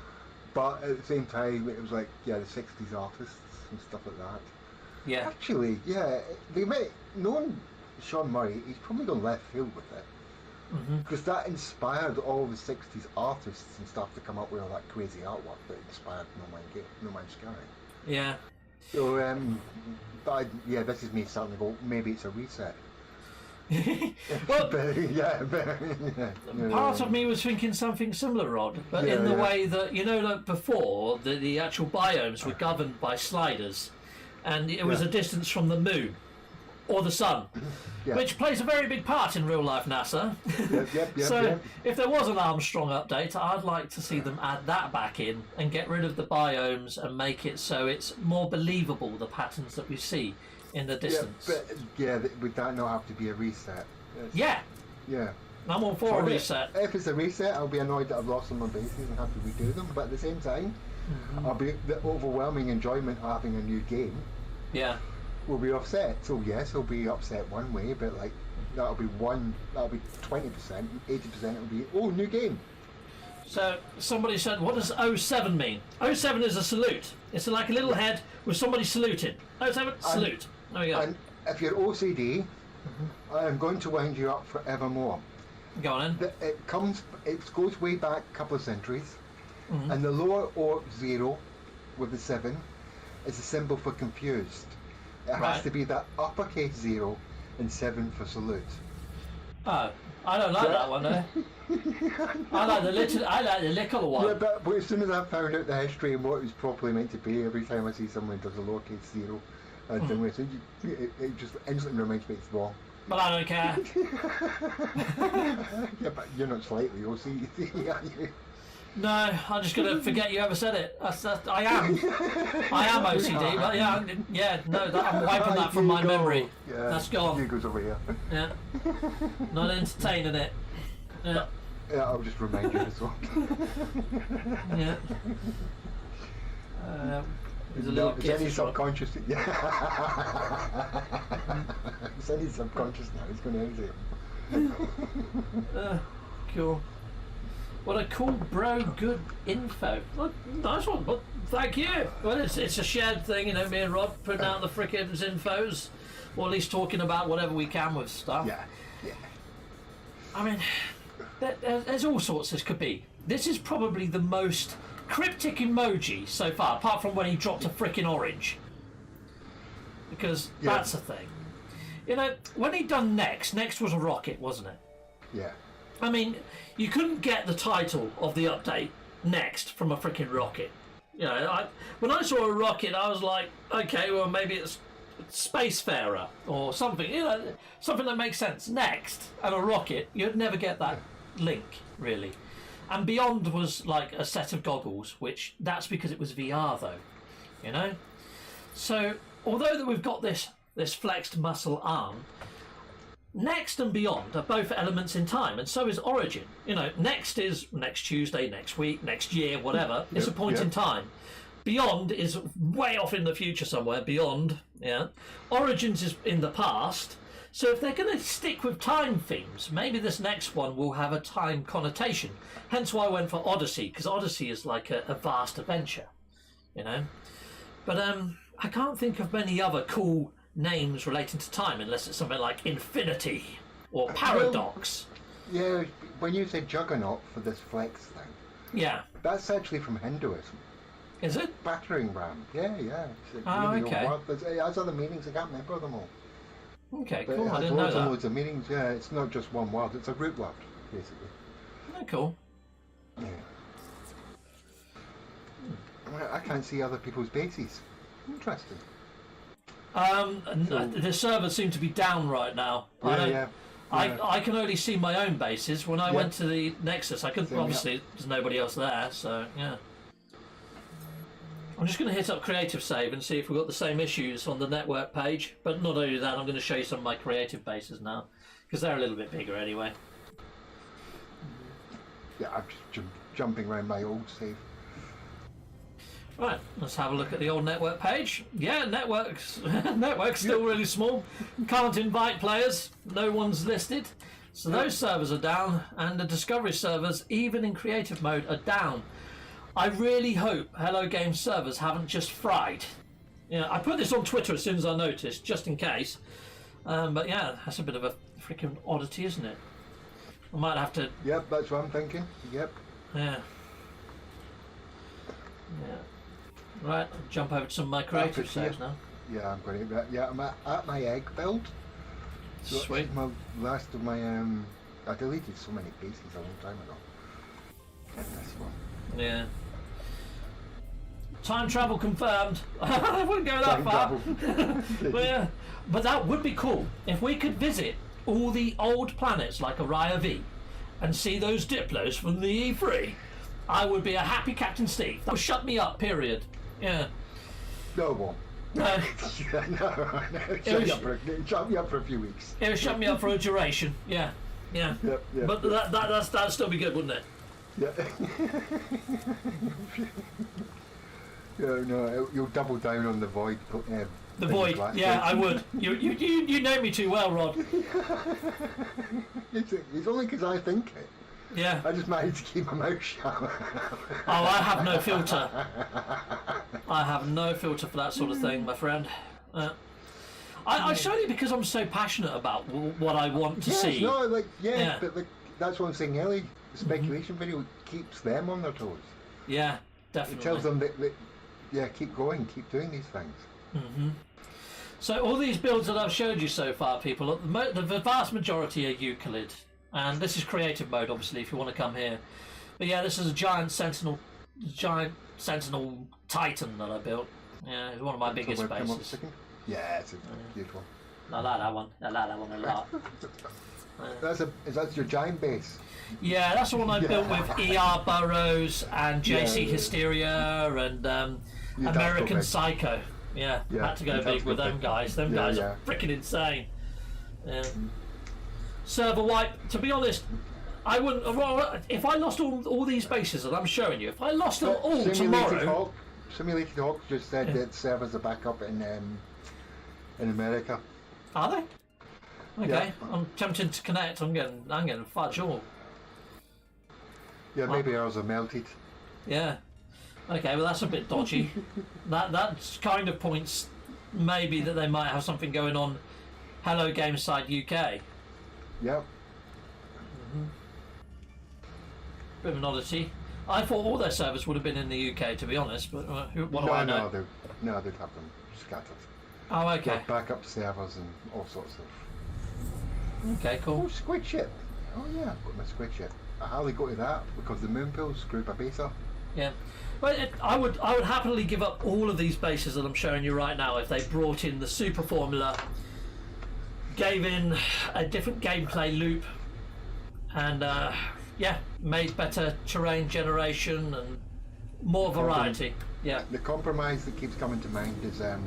But at the same time, it was like, the 60s artists and stuff like that. Yeah. Actually, knowing Sean Murray, he's probably gone left field with it. Because that inspired all the 60s artists and stuff to come up with all that crazy artwork that inspired No Man's Sky. Yeah. So, this is me starting to go, maybe it's a reset. Well, but, part of me was thinking something similar, Rod, but in the way that, you know, like before, the actual biomes were governed by sliders, and it was a distance from the moon or the sun, which plays a very big part in real life NASA. So if there was an Armstrong update, I'd like to see them add that back in and get rid of the biomes and make it so it's more believable, the patterns that we see in the distance. Would that not have to be a reset? Yeah. I'm all for a reset. If it's a reset, I'll be annoyed that I've lost on my bases and have to redo them, but at the same time, I'll be the overwhelming enjoyment of having a new game. Yeah. Will be offset. So yes, it'll be upset one way, but like that'll be 20%, 80% will be new game. So somebody said, what does 07 mean? 07 is a salute. It's like a little head with somebody saluting. 07, salute. There we go. And if you're OCD, I'm going to wind you up forevermore. Go on in. It goes way back a couple of centuries, and the lower or 0 with the 7 is a symbol for confused. It has to be that uppercase 0 and 7 for salute. Oh, I don't like that one, eh? I like the little one. Yeah, but as soon as I found out the history and what it was properly meant to be, every time I see someone who does a lowercase 0, it just instantly reminds me it's wrong. But I don't care. Yeah, but you're not slightly OCD, are you? No, I'm just going to forget you ever said it. I am. I am OCD, but I'm wiping that from my memory. Yeah, that's gone. It goes over here. Yeah. Not entertaining it. Yeah. Yeah, I'll just remind you as well. Yeah. There's a little it's any subconscious. Yeah. It's any subconscious now. It's going to exit. Cool. What a cool bro, good info. Well, nice one, but thank you. Well, it's a shared thing, you know, me and Rod putting out the frickin' infos, or at least talking about whatever we can with stuff. Yeah. I mean, there's all sorts this could be. This is probably the most cryptic emoji so far, apart from when he dropped a frickin' orange. Because that's a thing. You know, when he done next was a rocket, wasn't it? Yeah. I mean, you couldn't get the title of the update next from a freaking rocket. You know, when I saw a rocket, I was like, okay, well, maybe it's Spacefarer or something. You know, something that makes sense. Next, and a rocket, you'd never get that link, really. And Beyond was like a set of goggles, which that's because it was VR, though. You know? So, although that we've got this flexed muscle arm, Next and Beyond are both elements in time, and so is Origin. You know, Next is next Tuesday, next week, next year, whatever. It's a point in time. Beyond is way off in the future somewhere, beyond, yeah. Origins is in the past. So if they're going to stick with time themes, maybe this next one will have a time connotation. Hence why I went for Odyssey, because Odyssey is like a vast adventure, you know. But I can't think of many other cool names relating to time unless it's something like Infinity or Paradox. Well, yeah, when you say Juggernaut for this flex thing, that's actually from Hinduism. Is it? Battering ram. Yeah. Okay. It has other meanings. I can't remember them all. Okay, but cool. I didn't know that. Loads of meanings. Yeah, it's not just one word. It's a root word, basically. Oh, cool. Yeah. I can't see other people's bases. Interesting. The servers seem to be down right now. I can only see my own bases. When I went to the Nexus, I couldn't. Obviously, there's nobody else there, so yeah. I'm just going to hit up Creative Save and see if we've got the same issues on the network page. But not only that, I'm going to show you some of my creative bases now, because they're a little bit bigger anyway. Yeah, I'm just jumping around my old save. Right, let's have a look at the old network page. Yeah, network's still really small. Can't invite players. No one's listed. So those servers are down, and the Discovery servers, even in creative mode, are down. I really hope Hello Games servers haven't just fried. Yeah, I put this on Twitter as soon as I noticed, just in case. But yeah, that's a bit of a freaking oddity, isn't it? I might have to... Yep, that's what I'm thinking. Yep. Yeah. Right, I'll jump over to some of my creative saves now. Yeah, I'm going to... Yeah, I'm at my egg build. So sweet. My last of my... I deleted so many bases a long time ago. And this one. Yeah. Time travel confirmed. I wouldn't go that far. But yeah, but that would be cool if we could visit all the old planets like Orion V and see those Diplos from the E3. I would be a happy Captain Steve. That would shut me up. Period. Yeah. No one. No. Yeah, no. Shut me up for a few weeks. It would shut me up for a duration. Yeah. Yep, but that'd still be good, wouldn't it? Yeah. No, you'll double down on the void. The void, yeah, I would. You know me too well, Rod. It's only because I think it. Yeah. I just managed to keep my mouth shut. Oh, I have no filter. I have no filter for that sort of thing, my friend. I surely because I'm so passionate about what I want to see. No, but that's what I'm saying earlier. The speculation video keeps them on their toes. Yeah, definitely. It tells them that keep going, keep doing these things. So all these builds that I've showed you so far, people, the vast majority are Euclid, and this is creative mode, obviously, if you want to come here. But yeah, this is a giant sentinel titan that I built. Yeah, it's one of my biggest bases. Yeah, it's a beautiful. I like that one. I like that one a lot. Is that your giant base? Yeah, that's the one I built with ER Burrows and JC Hysteria and American Psycho. Yeah, had to go big with them guys. Them guys are freaking insane. Server wipe. To be honest, I wouldn't. If I lost all these bases that I'm showing you, if I lost them all tomorrow. Simulated Hawk just said that servers are back up in America. Are they? Okay, I'm tempted to connect. I'm getting fudge all. Yeah, maybe ours are melted. Yeah. Okay, well that's a bit dodgy. that kind of points maybe that they might have something going on. Hello Gameside UK. Yep. Bit of an oddity. I thought all their servers would have been in the UK, to be honest, but what do I know? No, they'd have them scattered. Oh, okay. With backup servers and all sorts of. Okay, cool. Oh, squid ship. Oh yeah, I've got my squid ship. I hardly go to that because the moon pool screwed my base up. Yeah, but I would happily give up all of these bases that I'm showing you right now if they brought in the super formula, gave in a different gameplay loop, and made better terrain generation and more variety. Yeah. The compromise that keeps coming to mind is the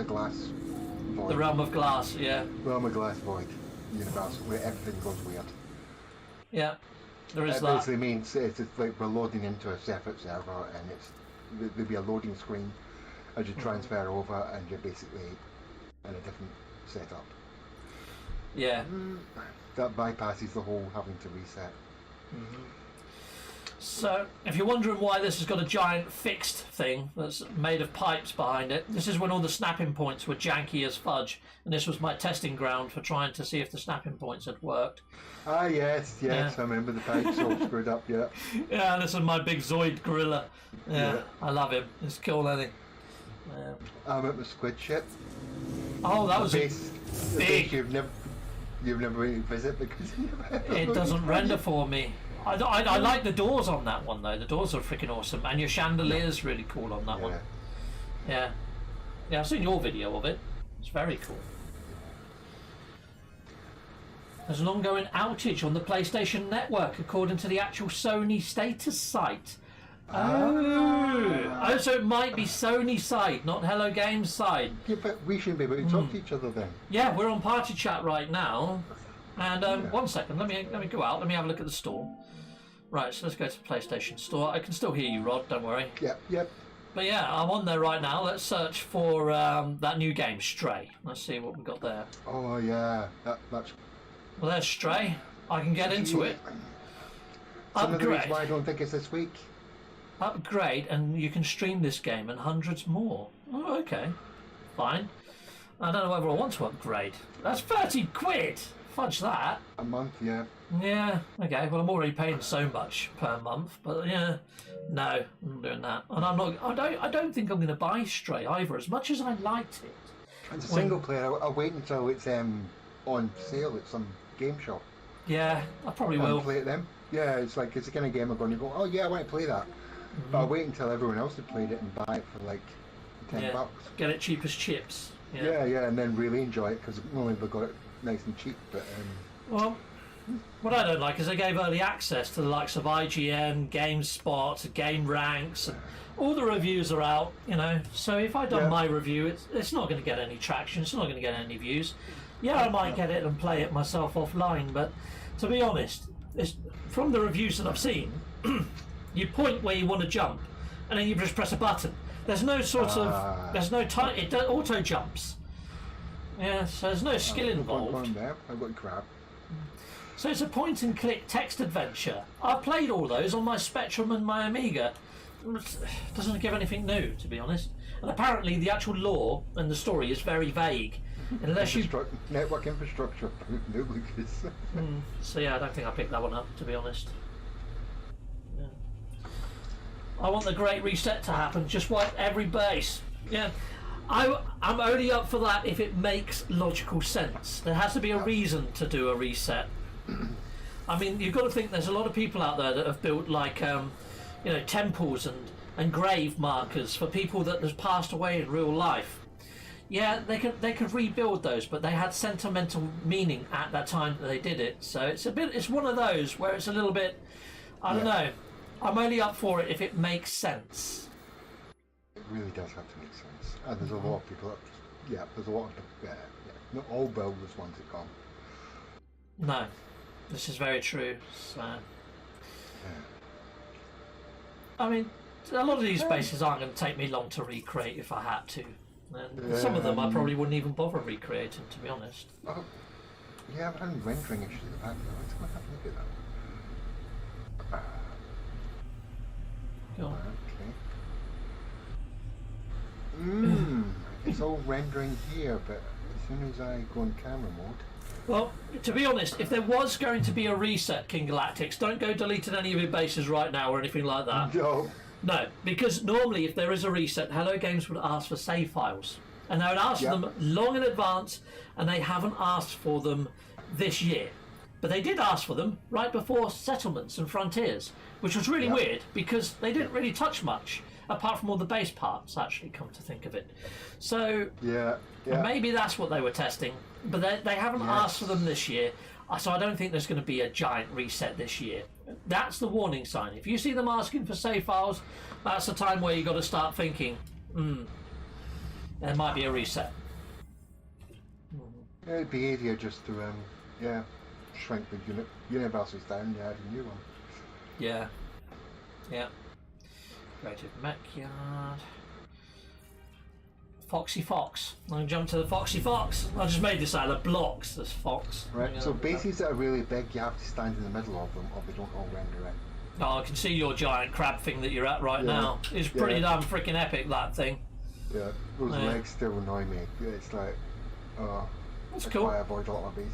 glass void. The realm of glass. Yeah. Realm of glass void universe where everything goes weird. Yeah. There is it that. basically means it's like we're loading into a separate server, and there'll be a loading screen as you transfer over, and you're basically in a different setup. Yeah. That bypasses the whole having to reset. So, if you're wondering why this has got a giant fixed thing that's made of pipes behind it, this is when all the snapping points were janky as fudge, and this was my testing ground for trying to see if the snapping points had worked. Ah, yes, I remember the pipes all screwed up, yeah. Yeah, this is my big Zoid gorilla. Yeah, I love him. It's cool, isn't he? I'm at the squid ship. Oh, that was base, big. You've never been to visit because it doesn't render for me. I like the doors on that one though. The doors are freaking awesome, and your chandelier's really cool on that one. Yeah, I've seen your video of it. It's very cool. There's an ongoing outage on the PlayStation Network, according to the actual Sony status site. Oh, so it might be Sony side, not Hello Games side. Yeah, but we shouldn't be able to talk to each other then. Yeah, we're on party chat right now. And 1 second, let me go out. Let me have a look at the store. Right, so let's go to the PlayStation Store. I can still hear you, Rod. Don't worry. Yep. But yeah, I'm on there right now. Let's search for that new game, Stray. Let's see what we've got there. Oh yeah, that's. Well, there's Stray. I can get into it. Some of the reasons why I don't think it's this week. Upgrade, and you can stream this game and hundreds more. Oh, okay. Fine. I don't know whether I want to upgrade. That's 30 quid! Fudge that. A month, yeah. Yeah, okay. Well, I'm already paying so much per month, but yeah. No, I'm not doing that. And I don't think I'm going to buy Stray either, as much as I liked it. It's a single player. I'll wait until it's on sale at some game shop. Yeah, I probably will. Play it then. Yeah, it's like it's the kind of game I'm going to go, oh yeah, I want to play that. But I'll wait until everyone else has played it and buy it for like $10. Get it cheap as chips. Yeah, and then really enjoy it because not only have they got it nice and cheap, but well, what I don't like is they gave early access to the likes of IGN, GameSpot, Game Ranks, and all the reviews are out, So if I'd done my review, it's not going to get any traction. It's not going to get any views. Yeah, I might get it and play it myself offline, but to be honest, from the reviews that I've seen, you point where you want to jump, and then you just press a button. There's no there's no time. It auto jumps. Yeah, so there's no skill involved. I've got crap. So it's a point and click text adventure. I've played all those on my Spectrum and my Amiga. It doesn't give anything new, to be honest. And apparently the actual lore and the story is very vague. Unless you network infrastructure. So yeah, I don't think I picked that one up, to be honest. Yeah. I want the Great Reset to happen. Just wipe every base. Yeah. I'm only up for that if it makes logical sense. There has to be a reason to do a reset. I mean, you've got to think there's a lot of people out there that have built like, temples and grave markers for people that has passed away in real life. Yeah, they could rebuild those, but they had sentimental meaning at that time that they did it. So it's one of those where it's a little bit, I don't know. I'm only up for it if it makes sense. It really does have to make sense. And there's a lot of people that there's a lot of not all builders want it gone. No, this is very true. So, I mean, a lot of these bases aren't going to take me long to recreate if I had to. And some of them I probably wouldn't even bother recreating, to be honest. Oh, yeah, I've had rendering issues in the back though. Let's go have a look at that. Go on. Okay. It's all rendering here, but as soon as I go in camera mode. Well, to be honest, if there was going to be a reset, King Galactics, don't go deleting any of your bases right now or anything like that. No, because normally if there is a reset, Hello Games would ask for save files. And they would ask for them long in advance, and they haven't asked for them this year. But they did ask for them right before Settlements and Frontiers, which was really weird because they didn't really touch much, apart from all the base parts, actually, come to think of it. So maybe that's what they were testing, but they haven't asked for them this year. So I don't think there's going to be a giant reset this year. That's the warning sign. If you see them asking for save files, that's the time where you've got to start thinking, there might be a reset. It'd be easier just to, shrink the universes down and add a new one. Yeah. Creative mech yard. Foxy Fox. I'm going to jump to the Foxy Fox. I just made this out of blocks, this fox. Right, so bases that are really big, you have to stand in the middle of them or they don't all render in. Oh, I can see your giant crab thing that you're at right now. It's pretty damn freaking epic, that thing. Yeah, those legs still annoy me. It's like, that's cool. I avoid a lot of bases.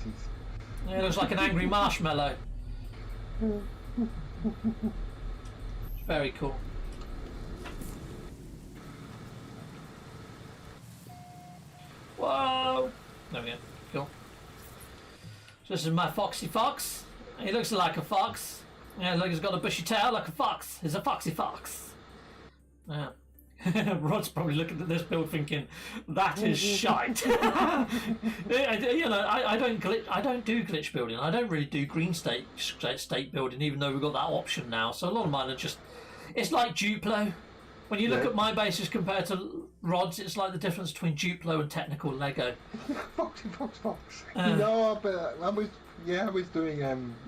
Yeah, it looks like an angry marshmallow. Very cool. Whoa! There we go. Cool. So this is my Foxy Fox. He looks like a fox. Yeah, look, he's got a bushy tail like a fox. He's a Foxy Fox. Yeah. Rod's probably looking at this build thinking, that is shite. I don't do glitch building. I don't really do green state building, even though we've got that option now. So a lot of mine are just, it's like Duplo. When you look at my bases compared to Rod's, it's like the difference between Duplo and technical Lego. Fox. No, but I was doing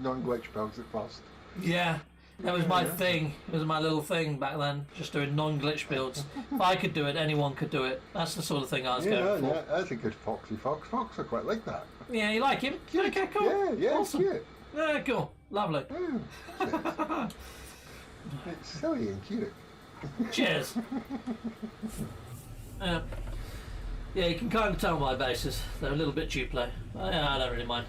non-glitch builds at first. Yeah. That was my thing. It was my little thing back then, just doing non-glitch builds. If I could do it, anyone could do it. That's the sort of thing I was going for. Yeah, that's a good Foxy Fox. Fox, I quite like that. Yeah, you like him? Cute. Okay, cool. Yeah, awesome. Cute. Yeah, cool. Lovely. It's silly and cute. Cheers. Yeah, you can kind of tell my bases. They're a little bit Duplo. I don't really mind.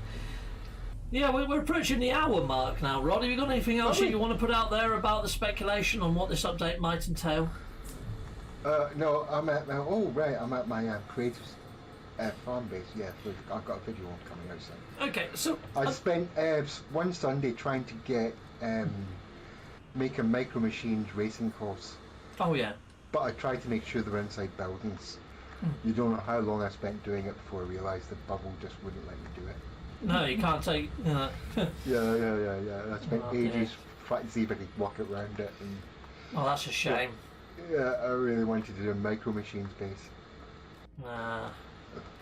Yeah, we're approaching the hour mark now, Rod. Have you got anything else that you want to put out there about the speculation on what this update might entail? No, I'm at my creative farm base. Yeah, I've got a video coming out soon. Okay, so I spent one Sunday trying to get make a Micro Machines racing course. Oh yeah. But I tried to make sure they were inside buildings. You don't know how long I spent doing it before I realised the bubble just wouldn't let me do it. No, you can't take. Yeah. I spent ages trying to see if I could walk around it. And, that's a shame. Yeah, I really wanted to do a Micro Machines base.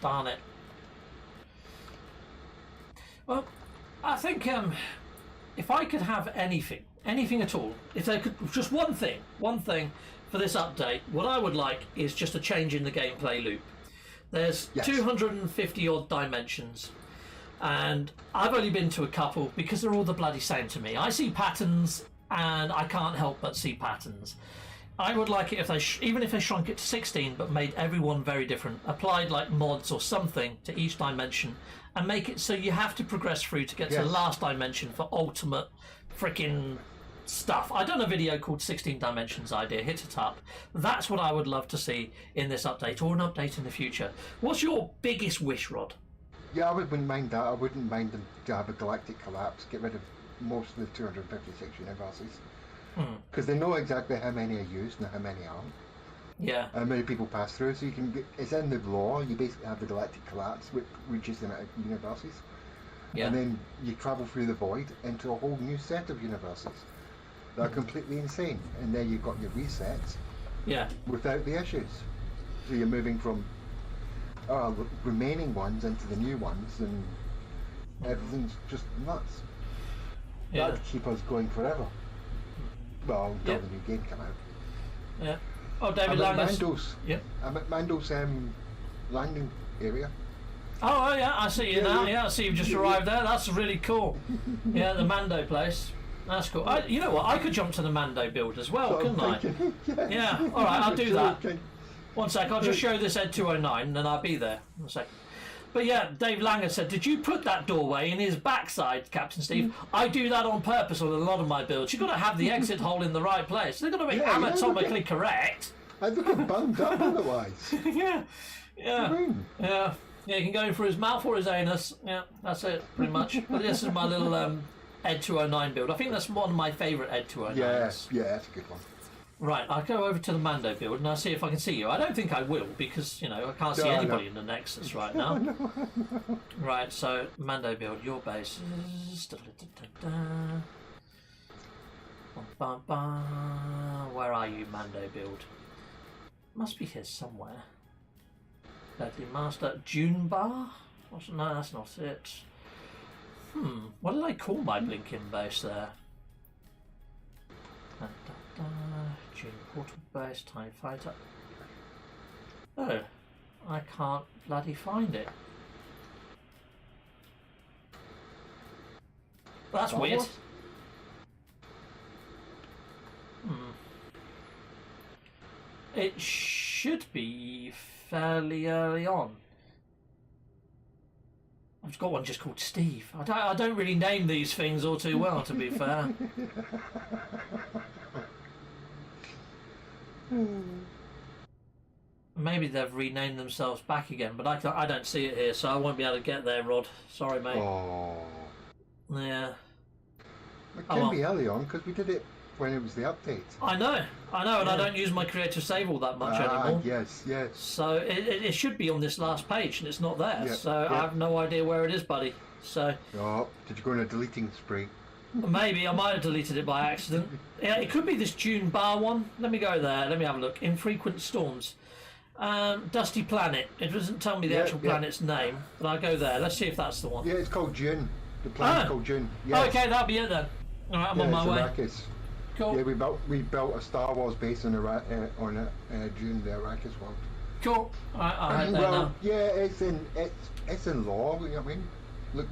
Darn it. Well, I think if I could have anything at all, if there could just one thing for this update, what I would like is just a change in the gameplay loop. There's 250 odd dimensions, and I've only been to a couple because they're all the bloody same to me. I see patterns and I can't help but see patterns. I would like it if they even if they shrunk it to 16 but made everyone very different, applied like mods or something to each dimension, and make it so you have to progress through to get to the last dimension for ultimate freaking stuff. I've done a video called 16 Dimensions Idea. Hit it up. That's what I would love to see in this update, or an update in the future. What's your biggest wish, Rod? Yeah, I wouldn't mind that. I wouldn't mind them to have a galactic collapse, get rid of most of the 256 universes. Because they know exactly how many are used and how many aren't. Yeah. How many people pass through, so you can get, it's in the law, you basically have the galactic collapse, which reduces the amount of universes. Yeah. And then you travel through the void into a whole new set of universes that are completely insane. And then you've got your resets without the issues. So you're moving from remaining ones into the new ones, and everything's just nuts. Yeah. That'd keep us going forever. Well, until the new game come out. Yeah. Oh, David Langer's. I'm at Mando's landing area. Oh, yeah, I see you now. Yeah, I see you've just arrived there. That's really cool. Yeah, the Mando place. That's cool. You know what? I could jump to the Mando build as well, couldn't I? Yeah. All right, I'll do that. One sec. I'll just show this Ed 209, and then I'll be there. One sec. But yeah, Dave Langer said, did you put that doorway in his backside, Captain Steve? I do that on purpose on a lot of my builds. You've got to have the exit hole in the right place. They've got to be anatomically correct. I think I'm bummed up otherwise. Yeah. Yeah, you can go in for his mouth or his anus. Yeah, that's it, pretty much. But this is my little Ed 209 build. I think that's one of my favourite Ed 209s. Yeah, that's a good one. Right, I'll go over to the Mando build and I'll see if I can see you. I don't think I will, because, you know, I can't see anybody in the Nexus right now. No. Right, so Mando build, your base is... Where are you, Mando build? Must be here somewhere. Deadly Master, June Bar? No, that's not it. What did I call my blinking base there? June Portal Base, TIE Fighter. Oh, I can't bloody find it. That's weird. It should be fairly early on. I've got one just called Steve. I don't really name these things all too well, to be fair. Maybe they've renamed themselves back again, but I don't see it here, so I won't be able to get there, Rod. Sorry, mate. Oh. Yeah. It can be early on, because we did it when it was the update. I know, and I don't use my creative save all that much anymore. Yes. So it should be on this last page, and it's not there. I have no idea where it is, buddy. So. Oh, did you go on a deleting spree? Maybe I might have deleted it by accident. Yeah, it could be this June Bar one. Let me go there. Let me have a look. Infrequent Storms. Dusty Planet. It doesn't tell me the actual planet's name, but I'll go there. Let's see if that's the one. Yeah, it's called June. The planet's called June. Yes. Okay, that'll be it then. All right, I'm on my way. Arrakis. Cool. Yeah, we built a Star Wars base on June, the Arrakis world. Cool. All right, I'll head there now. Yeah, it's in law. You know what I mean? Look.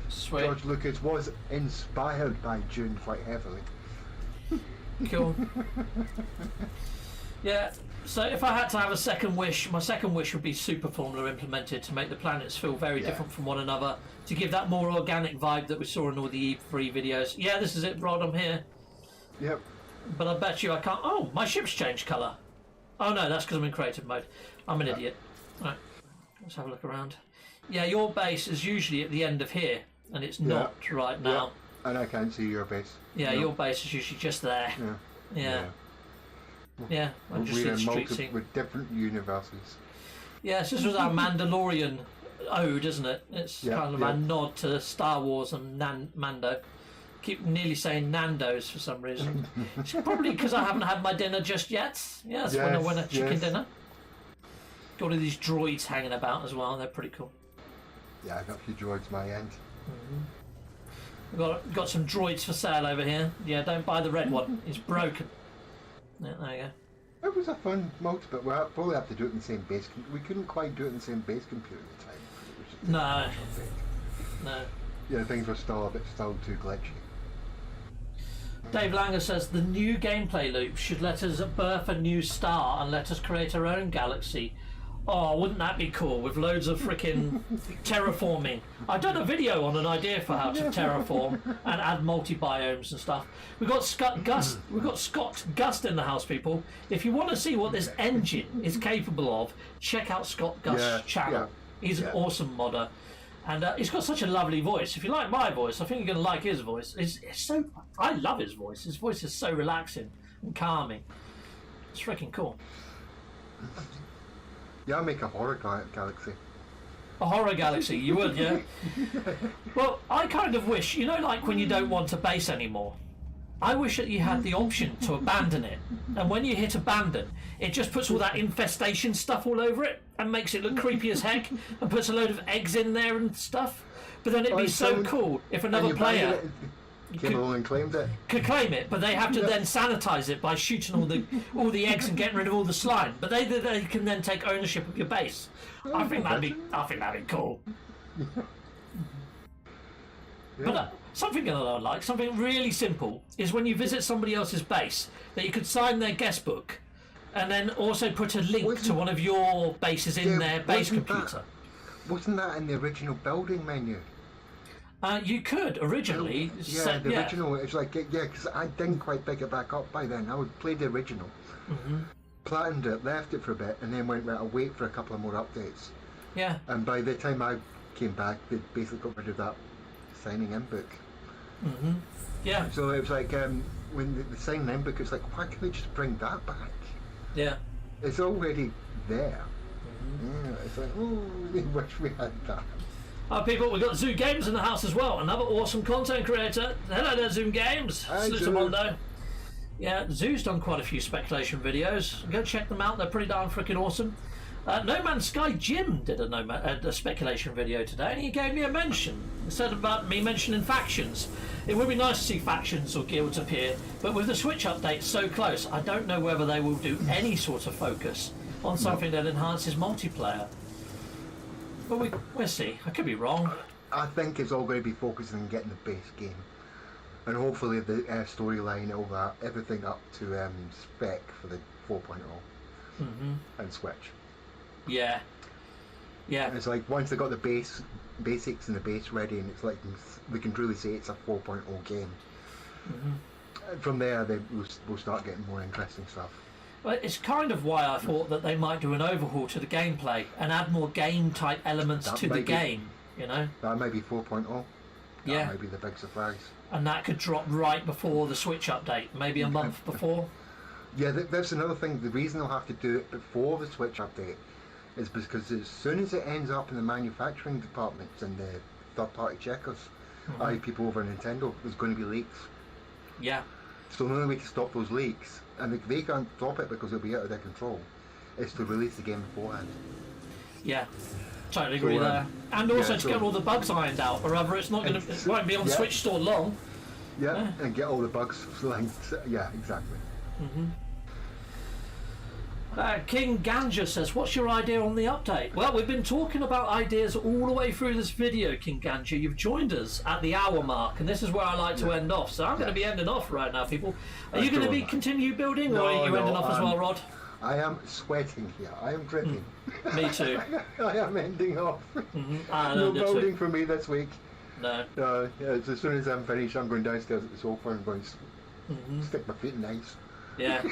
Sweet. George Lucas was inspired by June quite heavily. Cool. Yeah, so if I had to have a second wish, my second wish would be super formula implemented to make the planets feel very different from one another, to give that more organic vibe that we saw in all the E3 videos. Yeah, this is it, Rod, I'm here. Yep. But I bet you I can't... Oh, my ship's changed colour. Oh no, that's because I'm in creative mode. I'm an idiot. Right, let's have a look around. Yeah, your base is usually at the end of here, and it's not right now. Yeah. And I can't see your base. Yeah, your base is usually just there. Yeah. I'm just we're street with different universes. Yes, this was our Mandalorian ode, isn't it? It's kind of a nod to Star Wars and Mando. Keep nearly saying Nando's for some reason. It's probably because I haven't had my dinner just yet. Yes, when I went a chicken dinner. Got all these droids hanging about as well. They're pretty cool. Yeah, I got a few droids my end. We've got some droids for sale over here. Yeah, don't buy the red one. It's broken. Yeah, there you go. It was a fun mode, but we'll probably have to do it in the same base. We couldn't quite do it in the same base computer at the time. No. Yeah, things were still too glitchy. Dave Langer says the new gameplay loop should let us birth a new star and let us create our own galaxy Oh, wouldn't that be cool with loads of freaking terraforming? I've done a video on an idea for how to terraform and add multi-biomes and stuff. We've got Scott Gust in the house, people. If you want to see what this engine is capable of, check out Scott Gust's channel. He's an awesome modder. And he's got such a lovely voice. If you like my voice, I think you're going to like his voice. I love his voice. His voice is so relaxing and calming. It's freaking cool. Yeah, I'll make a horror galaxy. A horror galaxy, you would, yeah? Well, I kind of wish, you know, like when you don't want a base anymore, I wish that you had the option to abandon it. And when you hit abandon, it just puts all that infestation stuff all over it and makes it look creepy as heck and puts a load of eggs in there and stuff. But then it'd be so cool if another player came along and claimed it. Could claim it, but they have to then sanitize it by shooting all the eggs and getting rid of all the slime. But they can then take ownership of your base. I think that'd be cool. But something that I like, something really simple, is when you visit somebody else's base, that you could sign their guest book, and then also put a link to one of your bases in their base computer. Wasn't that in the original building menu? You could originally. Original. It's like because I didn't quite pick it back up by then. I would play the original, planned it, left it for a bit, and then went I'll wait for a couple of more updates. Yeah. And by the time I came back, they basically got rid of that signing in book. Yeah. So it was like when the signing in book, it's like, why can't they just bring that back? Yeah. It's already there. Yeah. It's like, oh, we wish we had that. People, we've got Zoo Games in the house as well. Another awesome content creator. Hello there, Zoom Games. Salute to Mondo. Yeah, Zoo's done quite a few speculation videos. Go check them out. They're pretty darn freaking awesome. No Man's Sky Jim did a speculation video today, and he gave me a mention. He said about me mentioning factions. It would be nice to see factions or guilds appear, but with the Switch update so close, I don't know whether they will do any sort of focus on something that enhances multiplayer. But we'll see. I could be wrong. I think it's all going to be focusing on getting the base game, and hopefully the storyline, all that, everything up to spec for the 4.0 and Switch. Yeah. And it's like once they got the basics and the base ready, and it's like we can truly say it's a 4.0 game. From there, we'll start getting more interesting stuff. Well, it's kind of why I thought that they might do an overhaul to the gameplay and add more game-type elements to the game, you know? That might be 4.0. That might be the big surprise. And that could drop right before the Switch update, maybe a month before. Yeah, that's another thing. The reason they'll have to do it before the Switch update is because as soon as it ends up in the manufacturing departments and the third-party checkers, people over at Nintendo, there's going to be leaks. Yeah. So the only way to stop those leaks, and they can't stop it because it'll be out of their control, is to release the game beforehand. Yeah, totally agree there. And also to get all the bugs ironed out, or rather it won't be on Switch store long. Yeah, and get all the bugs flanked. Yeah, exactly. King Ganja says, what's your idea on the update? Well, we've been talking about ideas all the way through this video, King Ganja. You've joined us at the hour mark, and this is where I like to end off. So I'm going to be ending off right now, people. Are you going to continue building, or are you ending off as well, Rod? I am sweating here. I am dripping. Me too. I am ending off. No building for me this week. No. As soon as I'm finished, I'm going downstairs at the sofa and going to stick my feet in ice. Yeah.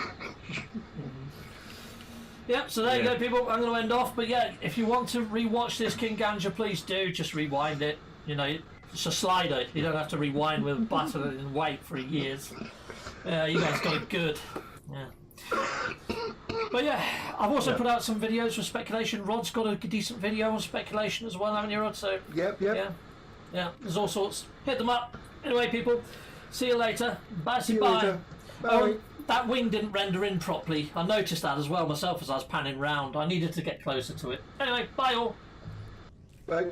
Yep, so there you go, people. I'm going to end off, but yeah, if you want to rewatch this King Ganja, please do. Just rewind it. You know, it's a slider. You don't have to rewind with a button and wait for years. You guys got it good. Yeah. But yeah, I've also put out some videos for speculation. Rod's got a decent video on speculation as well, haven't you, Rod? So Yep. Yeah, there's all sorts. Hit them up. Anyway, people, see you later. Bye. See you later. Bye. That wing didn't render in properly. I noticed that as well myself as I was panning round. I needed to get closer to it. Anyway, bye all. Bye.